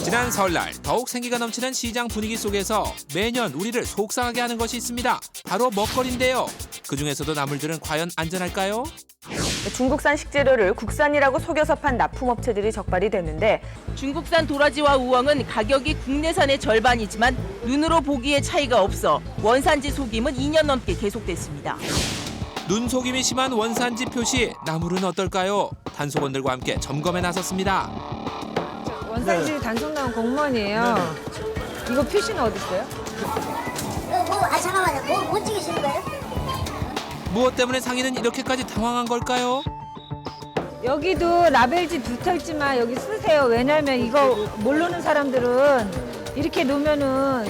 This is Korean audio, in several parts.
지난 설날 더욱 생기가 넘치는 시장 분위기 속에서 매년 우리를 속상하게 하는 것이 있습니다. 바로 먹거리인데요. 그중에서도 나물들은 과연 안전할까요? 중국산 식재료를 국산이라고 속여서 판 납품업체들이 적발이 됐는데 중국산 도라지와 우엉은 가격이 국내산의 절반이지만 눈으로 보기에 차이가 없어 원산지 속임은 2년 넘게 계속됐습니다. 눈속임이 심한 원산지 표시, 나물은 어떨까요? 단속원들과 함께 점검에 나섰습니다. 원산지 단속 나온 공무원이에요. 이거 표시는 어디 있어요? 잠깐만요. 뭐 찍으시는 거예요? 무엇 때문에 상인은 이렇게까지 당황한 걸까요? 여기도 라벨지 붙어있지만 여기 쓰세요. 왜냐면 이거 모르는 사람들은 이렇게 놓으면은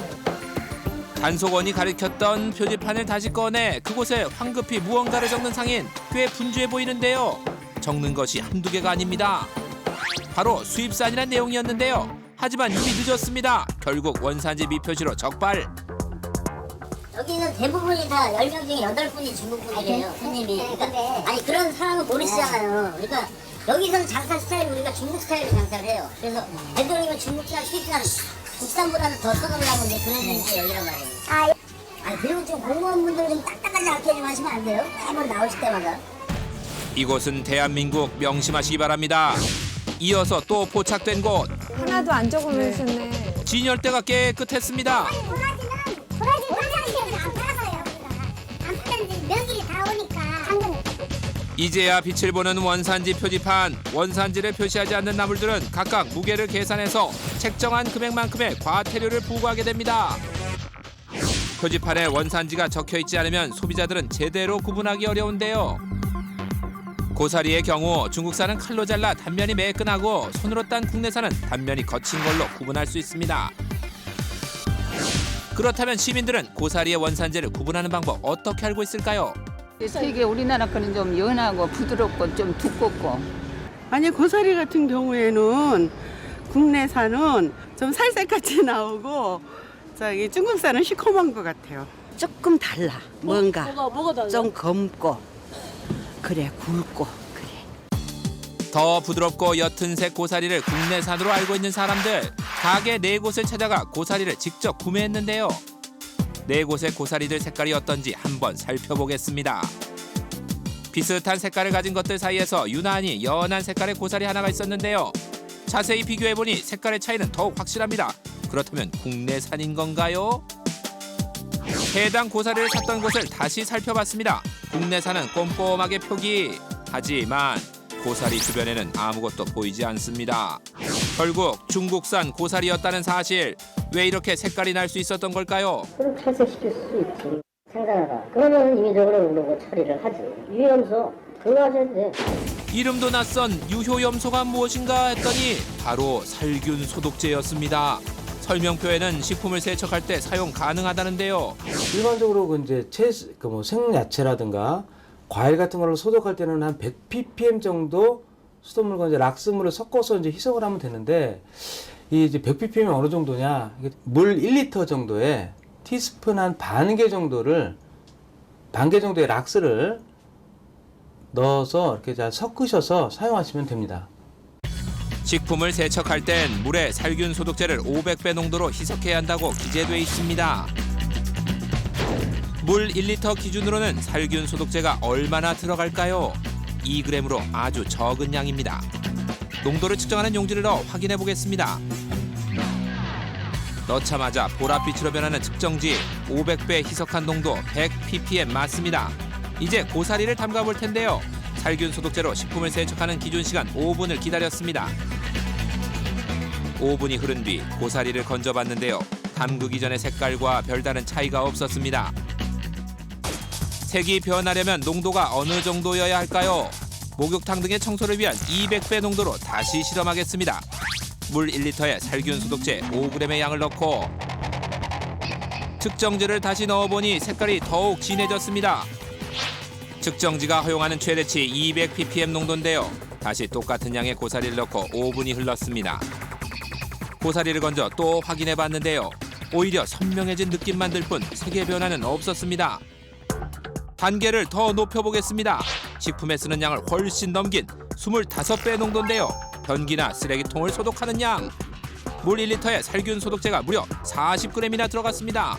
단속원이 가리켰던 표지판을 다시 꺼내 그곳에 황급히 무언가를 적는 상인, 꽤 분주해 보이는데요. 적는 것이 한두 개가 아닙니다. 바로 수입산이란 내용이었는데요. 하지만 이미 늦었습니다. 결국 원산지 미표시로 적발. 여기는 대부분이 다 10명 중에 8분이 중국분이에요, 손님이. 그러니까, 아니, 그런 상황은 모르시잖아요. 그러니까, 여기서는 장사 스타일이 우리가 중국 스타일로 장사를 해요. 그래서, 되도록이면 중국산, 수입산, 국산보다는 더 써놓으려고 이제 그런 게 여기란 말이에요. 아니, 그리고 좀 공무원분들 좀 딱딱하지 않게 좀 하시면 안 돼요? 한번 나오실 때마다. 이곳은 대한민국, 명심하시기 바랍니다. 이어서 또 포착된 곳. 하나도 안 적어놓으셨네. 진열대가 깨끗했습니다. 도라지 안 팔아서요. 안 팔았는데 명일이 다 오니까 당근. 이제야 빛을 보는 원산지 표지판. 원산지를 표시하지 않는 나물들은 각각 무게를 계산해서 책정한 금액만큼의 과태료를 부과하게 됩니다. 표지판에 원산지가 적혀있지 않으면 소비자들은 제대로 구분하기 어려운데요. 고사리의 경우 중국산은 칼로 잘라 단면이 매끈하고 손으로 딴 국내산은 단면이 거친 걸로 구분할 수 있습니다. 그렇다면 시민들은 고사리의 원산지를 구분하는 방법 어떻게 알고 있을까요? 되게 우리나라 거는 좀 연하고 부드럽고 좀 두껍고. 아니 고사리 같은 경우에는 국내산은 좀 살색같이 나오고 저기 중국산은 시커먼 것 같아요. 조금 달라. 뭔가 좀 검고 그래 굵고 그래. 더 부드럽고 옅은색 고사리를 국내산으로 알고 있는 사람들, 가게 4곳을 찾아가 고사리를 직접 구매했는데요. 4곳의 고사리들 색깔이 어떤지 한번 살펴보겠습니다. 비슷한 색깔을 가진 것들 사이에서 유난히 연한 색깔의 고사리 하나가 있었는데요. 자세히 비교해보니 색깔의 차이는 더욱 확실합니다. 그렇다면 국내산인 건가요? 해당 고사리를 샀던 곳을 다시 살펴봤습니다. 국내산은 꼼꼼하게 표기. 하지만 고사리 주변에는 아무것도 보이지 않습니다. 결국 중국산 고사리였다는 사실. 왜 이렇게 색깔이 날 수 있었던 걸까요? 그럼 탈색시킬 수 있지. 생산하다. 그러면 임의적으로 누르고 처리를 하지. 유염소 그거 하셔야 돼. 이름도 낯선 유효염소가 무엇인가 했더니 바로 살균 소독제였습니다. 설명표에는 식품을 세척할 때 사용 가능하다는데요. 일반적으로 이제 생야채라든가 과일 같은 걸로 소독할 때는 한 100ppm 정도 수돗물과 이제 락스물을 섞어서 이제 희석을 하면 되는데, 이 이제 100ppm이 어느 정도냐? 물 1리터 정도에 티스푼 한 반 개 정도의 락스를 넣어서 이렇게 잘 섞으셔서 사용하시면 됩니다. 식품을 세척할 땐 물에 살균 소독제를 500배 농도로 희석해야 한다고 기재돼 있습니다. 물 1리터 기준으로는 살균 소독제가 얼마나 들어갈까요? 2g으로 아주 적은 양입니다. 농도를 측정하는 용지를 넣어 확인해 보겠습니다. 넣자마자 보랏빛으로 변하는 측정지, 500배 희석한 농도 100ppm 맞습니다. 이제 고사리를 담가 볼 텐데요. 살균 소독제로 식품을 세척하는 기준 시간 5분을 기다렸습니다. 5분이 흐른 뒤 고사리를 건져봤는데요. 담그기 전의 색깔과 별다른 차이가 없었습니다. 색이 변하려면 농도가 어느 정도여야 할까요? 목욕탕 등의 청소를 위한 200배 농도로 다시 실험하겠습니다. 물 1리터에 살균 소독제 5g의 양을 넣고 측정지를 다시 넣어보니 색깔이 더욱 진해졌습니다. 측정지가 허용하는 최대치 200ppm 농도인데요. 다시 똑같은 양의 고사리를 넣고 5분이 흘렀습니다. 고사리를 건져 또 확인해봤는데요. 오히려 선명해진 느낌만 들 뿐 색의 변화는 없었습니다. 단계를 더 높여보겠습니다. 식품에 쓰는 양을 훨씬 넘긴 25배 농도인데요. 변기나 쓰레기통을 소독하는 양. 물 1리터에 살균 소독제가 무려 40g이나 들어갔습니다.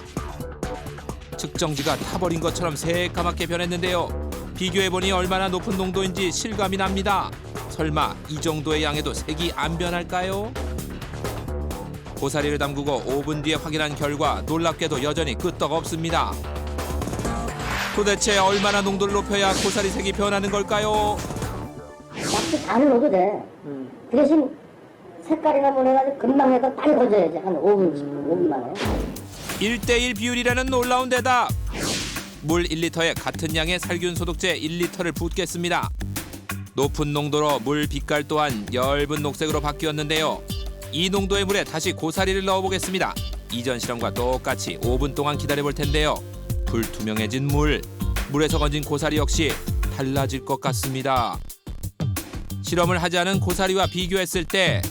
측정지가 타버린 것처럼 새까맣게 변했는데요. 비교해보니 얼마나 높은 농도인지 실감이 납니다. 설마 이 정도의 양에도 색이 안 변할까요? 고사리를 담그고 5분 뒤에 확인한 결과 놀랍게도 여전히 끄떡없습니다. 도대체 얼마나 농도를 높여야 고사리 색이 변하는 걸까요? 약수 반을 넣어도 돼. 그 대신 색깔이나 뭐 해가지고 금방 해서 빨리 건져야지. 한 5분, 10분, 5분 만에. 1대1 비율이라는 놀라운 대답. 물 1리터에 같은 양의 살균 소독제 1리터를 붓겠습니다. 높은 농도로 물 빛깔 또한 엷은 녹색으로 바뀌었는데요. 이 농도의 물에 다시 고사리를 넣어보겠습니다. 이전 실험과 똑같이 5분 동안 기다려볼 텐데요. 불투명해진 물에서 건진 고사리 역시 달라질 것 같습니다. 실험을 하지 않은 고사리와 비교했을 때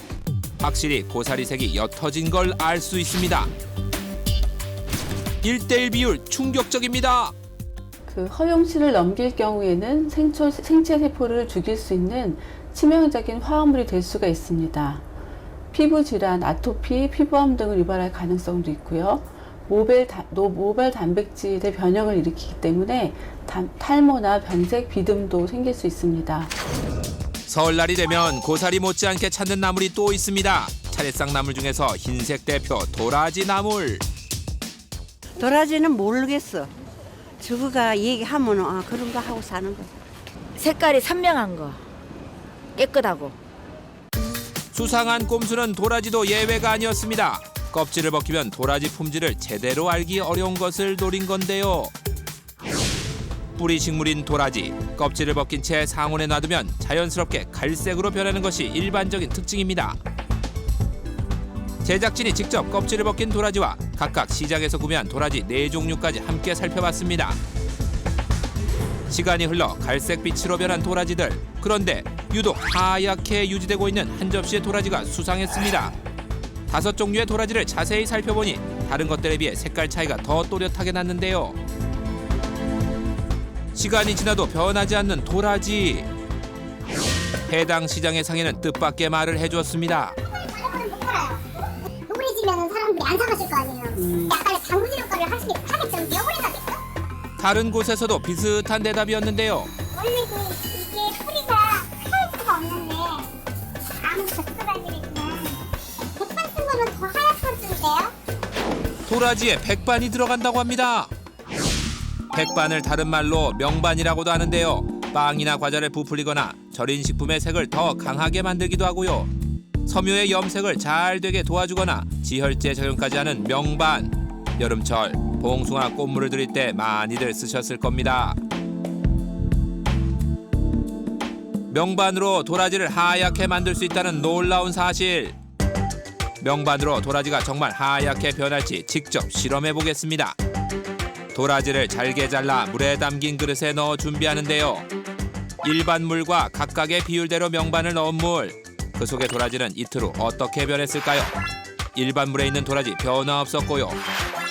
확실히 고사리 색이 옅어진 걸 알 수 있습니다. 1대1 비율 충격적입니다. 그 허용치를 넘길 경우에는 생체 세포를 죽일 수 있는 치명적인 화합물이 될 수가 있습니다. 피부 질환, 아토피, 피부암 등을 유발할 가능성도 있고요. 모발 단백질의 변형을 일으키기 때문에 탈모나 변색, 비듬도 생길 수 있습니다. 설날이 되면 고사리 못지않게 찾는 나물이 또 있습니다. 차례상 나물 중에서 흰색 대표 도라지 나물. 도라지는 모르겠어. 저거가 얘기하면 아 그런 거 하고 사는 거. 색깔이 선명한 거, 깨끗하고. 수상한 꼼수는 도라지도 예외가 아니었습니다. 껍질을 벗기면 도라지 품질을 제대로 알기 어려운 것을 노린 건데요. 뿌리 식물인 도라지, 껍질을 벗긴 채 상온에 놔두면 자연스럽게 갈색으로 변하는 것이 일반적인 특징입니다. 제작진이 직접 껍질을 벗긴 도라지와 각각 시장에서 구매한 도라지 4종류까지 함께 살펴봤습니다. 시간이 흘러 갈색빛으로 변한 도라지들. 그런데 유독 하얗게 유지되고 있는 한 접시의 도라지가 수상했습니다. 5종류의 도라지를 자세히 살펴보니 다른 것들에 비해 색깔 차이가 더 또렷하게 났는데요. 시간이 지나도 변하지 않는 도라지. 해당 시장의 상인은 뜻밖의 말을 해주었습니다. 노을해지면 사람들이 안 사가실 거 아니에요. 약간 방부제 효과를 하겠죠. 노을해가겠죠? 다른 곳에서도 비슷한 대답이었는데요. 원래 이게 뿌리가 하얄 수가 없는데 아무것도 뜯어다니겠지만 백반 쓴 거는 더 하얗던데요? 도라지에 백반이 들어간다고 합니다. 백반을 다른 말로 명반이라고도 하는데요. 빵이나 과자를 부풀리거나 절인 식품의 색을 더 강하게 만들기도 하고요. 섬유의 염색을 잘 되게 도와주거나 지혈제 적용까지 하는 명반. 여름철 봉숭아 꽃물을 드릴 때 많이들 쓰셨을 겁니다. 명반으로 도라지를 하얗게 만들 수 있다는 놀라운 사실. 명반으로 도라지가 정말 하얗게 변할지 직접 실험해 보겠습니다. 도라지를 잘게 잘라 물에 담긴 그릇에 넣어 준비하는데요. 일반 물과 각각의 비율대로 명반을 넣은 물. 그 속의 도라지는 이틀 후 어떻게 변했을까요? 일반 물에 있는 도라지 변화 없었고요.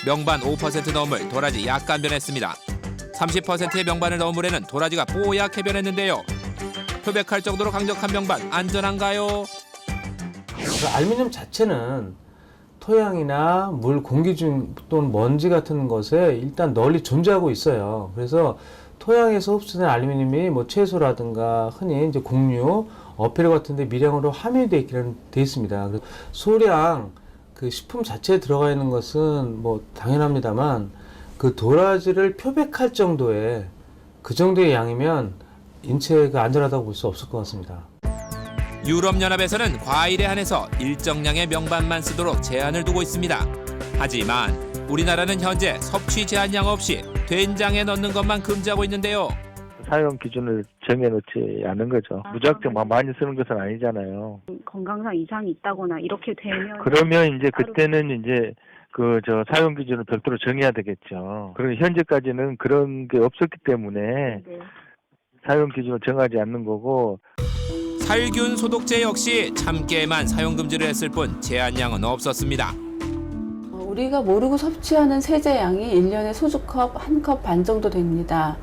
명반 5% 넣은 물, 도라지 약간 변했습니다. 30%의 명반을 넣은 물에는 도라지가 뽀얗게 변했는데요. 표백할 정도로 강력한 명반, 안전한가요? 그 알루미늄 자체는 토양이나 물, 공기 중 또는 먼지 같은 것에 일단 널리 존재하고 있어요. 그래서 토양에서 흡수된 알루미늄이 뭐 채소라든가 흔히 이제 곡류, 어패류 같은 데 미량으로 함유되어 돼 있습니다. 그래서 소량 그 식품 자체에 들어가 있는 것은 뭐 당연합니다만 그 도라지를 표백할 정도의 그 정도의 양이면 인체가 안전하다고 볼 수 없을 것 같습니다. 유럽연합에서는 과일에 한해서 일정량의 명반만 쓰도록 제한을 두고 있습니다. 하지만 우리나라는 현재 섭취 제한량 없이 된장에 넣는 것만 금지하고 있는데요. 사용 기준을 정해놓지 않은 거죠. 무작정 많이 쓰는 것은 아니잖아요. 건강상 이상이 있다거나 이렇게 되면 그러면 이제 그때는 이제 사용 기준을 별도로 정해야 되겠죠. 그런데 현재까지는 그런 게 없었기 때문에 사용 기준을 정하지 않는 거고. 살균 소독제 역시 참깨만 사용 금지를 했을 뿐 제한량은 없었습니다. 우리가 모르고 섭취하는 세제 양이 1년에 소주컵 1컵 반 정도 됩니다.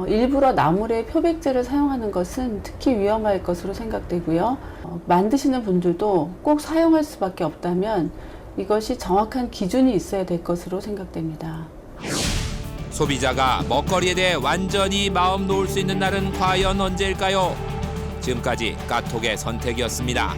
일부러 나물에 표백제를 사용하는 것은 특히 위험할 것으로 생각되고요. 만드시는 분들도 꼭 사용할 수밖에 없다면 이것이 정확한 기준이 있어야 될 것으로 생각됩니다. 소비자가 먹거리에 대해 완전히 마음 놓을 수 있는 날은 과연 언제일까요? 지금까지 까톡의 선택이었습니다.